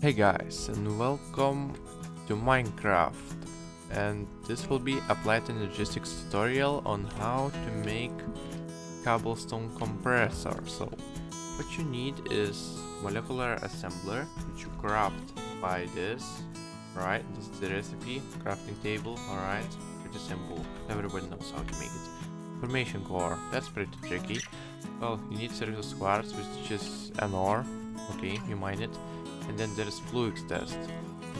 Hey guys, and welcome to Minecraft, and this will be applied Energistics tutorial on how to make Cobblestone compressor. So what you need is molecular assembler, which you craft by this, right? This is the recipe, crafting table, alright, pretty simple, everybody knows how to make it. Formation core, that's pretty tricky. Well, you need surface quartz, which is an ore, okay, you mine it. And then there is fluix test.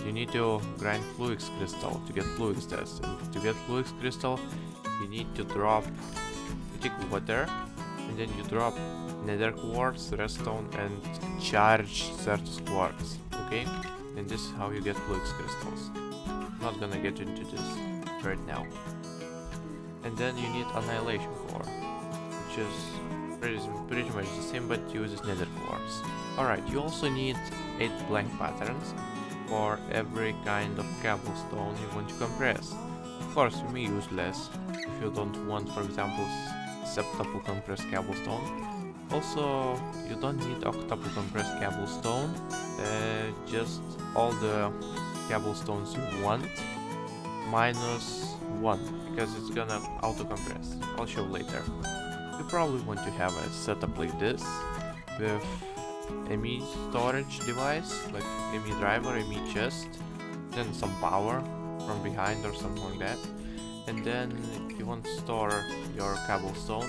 You need to grind fluix crystal to get fluix test. And to get fluix crystal, you need to drop, you take water, and then you drop nether quartz, redstone, and charge certus quartz. Okay? And this is how you get fluix crystals. I'm not gonna get into this right now. And then you need annihilation core, which is pretty much the same, but uses nether quartz. Alright, you also need 8 blank patterns for every kind of cobblestone you want to compress. Of course, you may use less if you don't want, for example, septuple compressed cobblestone. Also, you don't need octuple compressed cobblestone, just all the cobblestones you want minus 1, because it's gonna auto compress. I'll show later. You probably want to have a setup like this with ME storage device, like ME driver, ME chest, then some power from behind or something like that. And then if you want to store your cobblestone,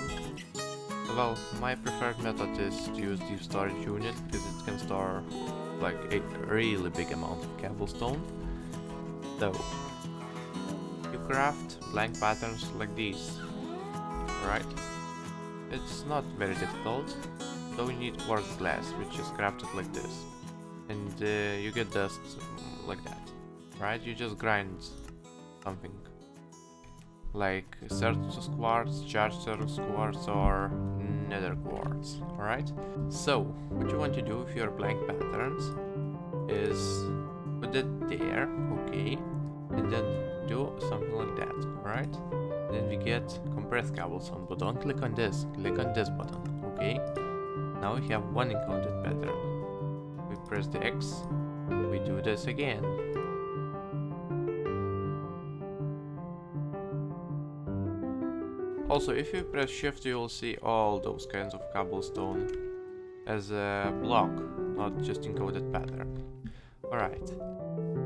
well, my preferred method is to use deep storage unit because it can store like a really big amount of cobblestone. So you craft blank patterns like these, right? It's not very difficult. So we need quartz glass, which is crafted like this, and you get dust like that, right? You just grind something like certus quartz, charged certus quartz, or nether quartz, alright? So what you want to do with your blank patterns is put it there, okay, and then do something like that, alright? Then we get compressed cobblestone, but don't click on this, click on this button, okay? Now we have one encountered pattern. We press the X, we do this again. Also, if you press shift, you will see all those kinds of cobblestone as a block, not just encoded pattern. Alright,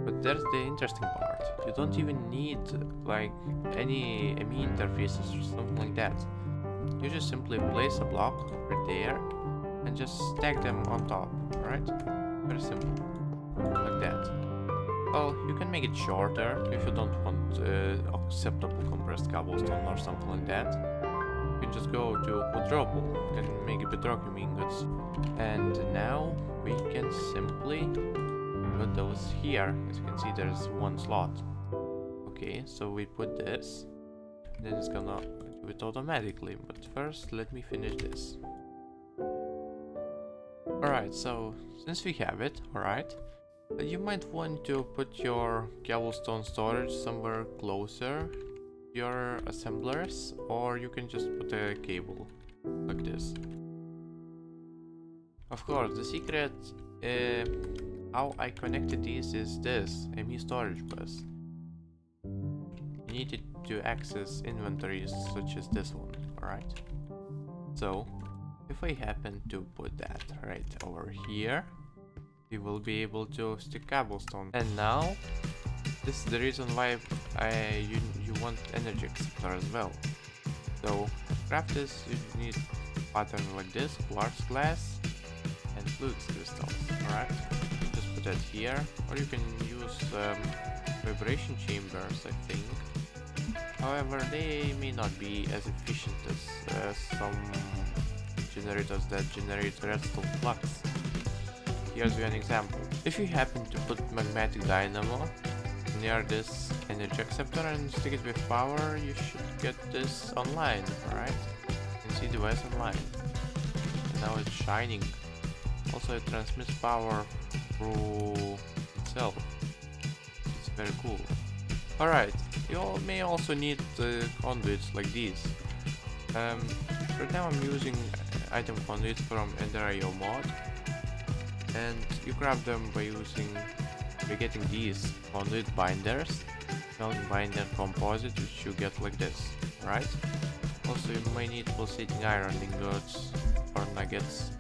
but there's the interesting part. You don't even need like any ME interfaces or something like that. You just simply place a block right there and just stack them on top, right? Very simple, like that. Well, you can make it shorter if you don't want acceptable compressed cobblestone or something like that. You can just go to quadruple and make a petroleum ingots. And now we can simply put those here. As you can see, there's one slot. Okay, so we put this, then it's gonna do it automatically. But first, let me finish this. Alright, so since we have it, alright, you might want to put your cobblestone storage somewhere closer to your assemblers, or you can just put a cable like this. Of course, the secret how I connected these is this ME storage bus. You need it to access inventories such as this one, alright? So if I happen to put that right over here, we will be able to stick cobblestone. And now, this is the reason why you want energy acceptor as well. So, to craft this, you need pattern like this, quartz glass, and fluix crystals, alright? Just put that here, or you can use vibration chambers, I think. However, they may not be as efficient as some generators that generate redstone flux. Here's an example. If you happen to put magmatic dynamo near this energy acceptor and stick it with power, you should get this online, alright? You can see the device online. And now it's shining. Also it transmits power through itself. It's very cool. Alright, you may also need conduits like these. Right now I'm using item conduits from Ender.io mod. and you grab them by getting these conduit binders, binder composite, which you get like this, right? Also, you may need pulsating iron ingots or nuggets,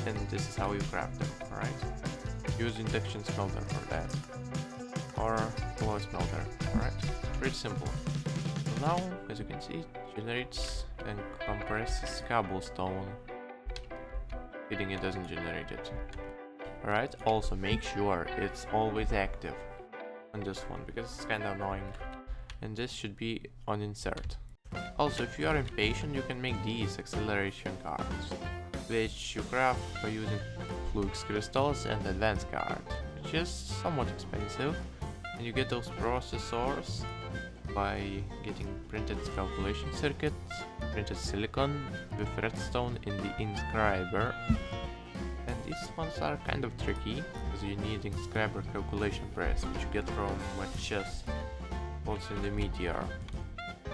and this is how you craft them, alright? Use induction smelter for that, or flow smelter, alright? Pretty simple. So now, as you can see, it generates and compresses cobblestone. Kidding, it doesn't generate it. Alright, also make sure it's always active on this one, because it's kinda annoying. And this should be on insert. Also, if you are impatient, you can make these acceleration cards, which you craft by using flux crystals and advanced card, which is somewhat expensive, and you get those processors by getting printed calculation circuits, printed silicon with redstone in the inscriber. And these ones are kind of tricky, because you need inscriber calculation press, which you get from a chest also in the meteor.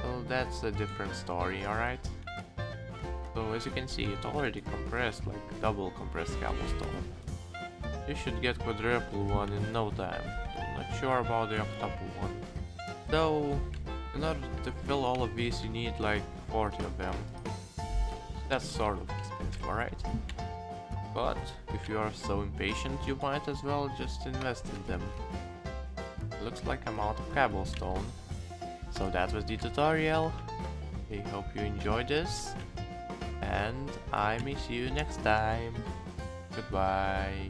Well, that's a different story, alright? So as you can see, it already compressed, like double compressed cobblestone. You should get quadruple one in no time. I'm not sure about the octuple one. Though, in order to fill all of these you need like 40 of them. That's sort of expensive, alright? But if you are so impatient, you might as well just invest in them. Looks like I'm out of cobblestone. So that was the tutorial. I hope you enjoyed this, and I may see you next time. Goodbye.